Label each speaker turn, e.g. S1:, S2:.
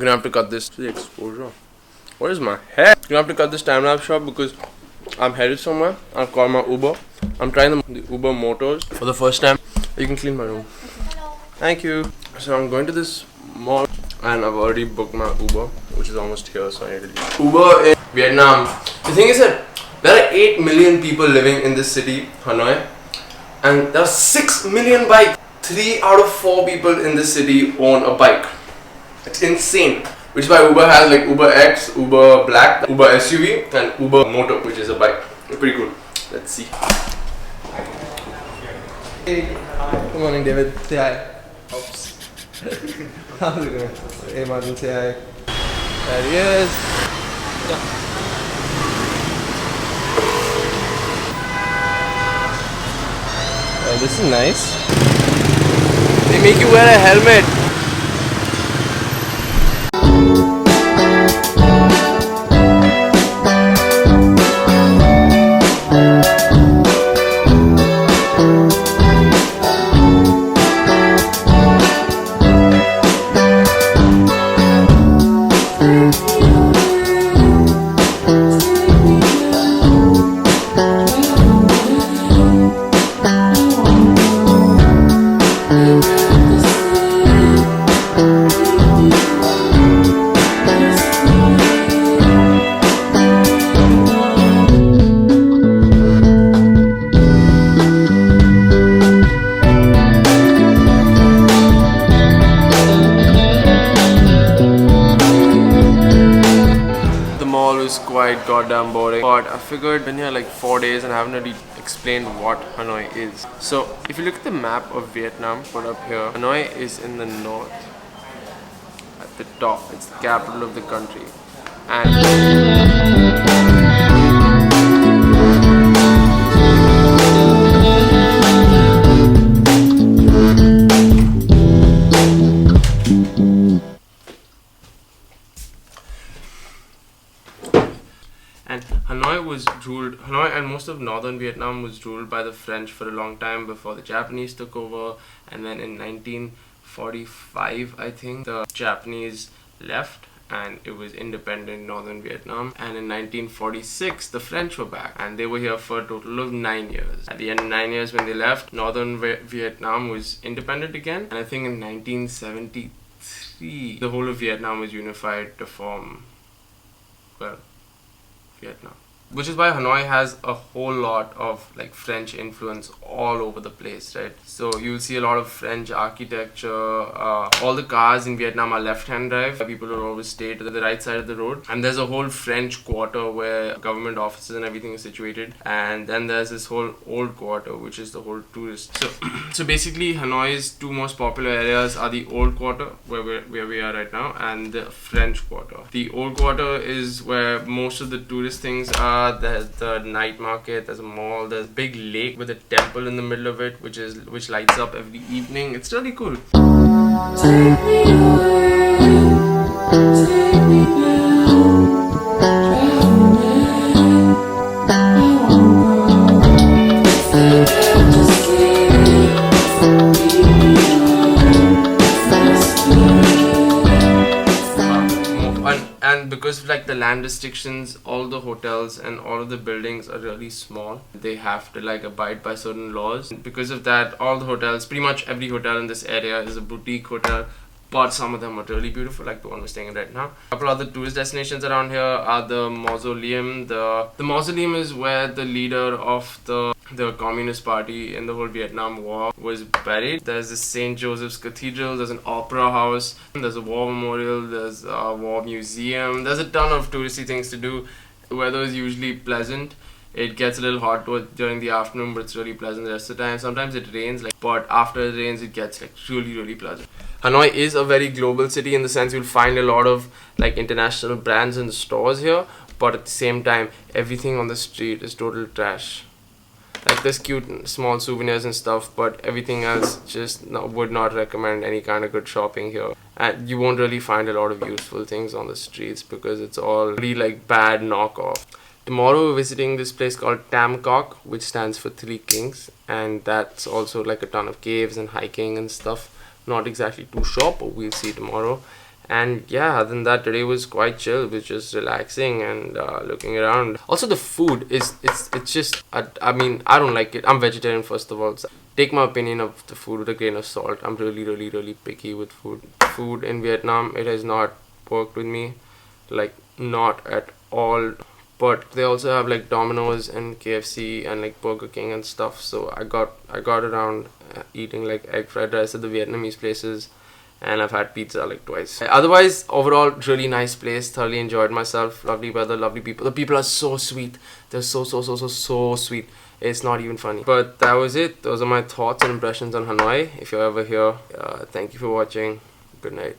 S1: gonna have to cut this to the exposure. What is my hair? Gonna have to cut this time-lapse shot because I'm headed somewhere. I've called my Uber. I'm trying the Uber Motors for the first time. You can clean my room. Thank you. So I'm going to this mall and I've already booked my Uber, which is almost here, so I need to leave. Uber in Vietnam. The thing is that there are 8 million people living in this city, Hanoi, and there are 6 million bikes. 3 out of 4 people in this city own a bike. It's insane. Which is why Uber has like Uber X, Uber Black, Uber SUV, and Uber Moto, which is a bike. It's pretty cool. Let's see.
S2: Hey, good morning, David. Say hi. Oops. How's it going? Hey, Martin, say hi. There he is. Yeah. This is nice. They make you wear a helmet.
S1: Quite goddamn boring, but I figured I've been here like 4 days and I haven't really explained what Hanoi is. So if you look at the map of Vietnam put up here, Hanoi is in the north at the top. It's the capital of the country, and Hanoi and most of northern Vietnam was ruled by the French for a long time before the Japanese took over, and then in 1945 I think the Japanese left and it was independent northern Vietnam, and in 1946 the French were back and they were here for a total of 9 years. At the end of 9 years when they left, northern Vietnam was independent again, and I think in 1973 the whole of Vietnam was unified to form, well, Vietnam. Which is why Hanoi has a whole lot of like French influence all over the place, right? So you'll see a lot of French architecture. All the cars in Vietnam are left-hand drive. People will always stay to the right side of the road. And there's a whole French quarter where government offices and everything is situated. And then there's this whole old quarter, which is the whole tourist. So basically Hanoi's two most popular areas are the old quarter, where we are right now, and the French quarter. The old quarter is where most of the tourist things are. There's the night market, there's a mall, there's a big lake with a temple in the middle of it, which lights up every evening. It's really cool.
S3: Take me away, take me now,
S1: and because of like the land restrictions, all the hotels and all of the buildings are really small. They have to like abide by certain laws. Because of that, all the hotels, pretty much every hotel in this area is a boutique hotel, but some of them are really beautiful, like the one we're staying in right now. A couple other tourist destinations around here are the Mausoleum. The Mausoleum is where the leader of the Communist Party in the whole Vietnam War was buried. There's the St. Joseph's Cathedral, there's an opera house, there's a war memorial, there's a war museum. There's a ton of touristy things to do. The weather is usually pleasant. It gets a little hot during the afternoon, but it's really pleasant the rest of the time. Sometimes it rains, but after it rains, it gets like really pleasant. Hanoi is a very global city in the sense you'll find a lot of like international brands and stores here, but at the same time, everything on the street is total trash. Like there's cute small souvenirs and stuff, but everything else would not recommend any kind of good shopping here. And you won't really find a lot of useful things on the streets because it's all really like bad knockoff. Tomorrow we're visiting this place called Tam Coc, which stands for 3 Kings, and that's also like a ton of caves and hiking and stuff. Not exactly too sure, but we'll see tomorrow. And yeah, other than that, today was quite chill. It was just relaxing and looking around. Also, the food is it's just I mean, I don't like it. I'm vegetarian, first of all. So take my opinion of the food with a grain of salt. I'm really picky with food. Food in Vietnam, it has not worked with me, like not at all. But they also have like Domino's and KFC and like Burger King and stuff. So I got around eating like egg fried rice at the Vietnamese places, and I've had pizza like twice. Otherwise, overall, really nice place. Thoroughly enjoyed myself. Lovely weather, lovely people. The people are so sweet. They're so sweet. It's not even funny. But that was it. Those are my thoughts and impressions on Hanoi. If you're ever here, thank you for watching. Good night.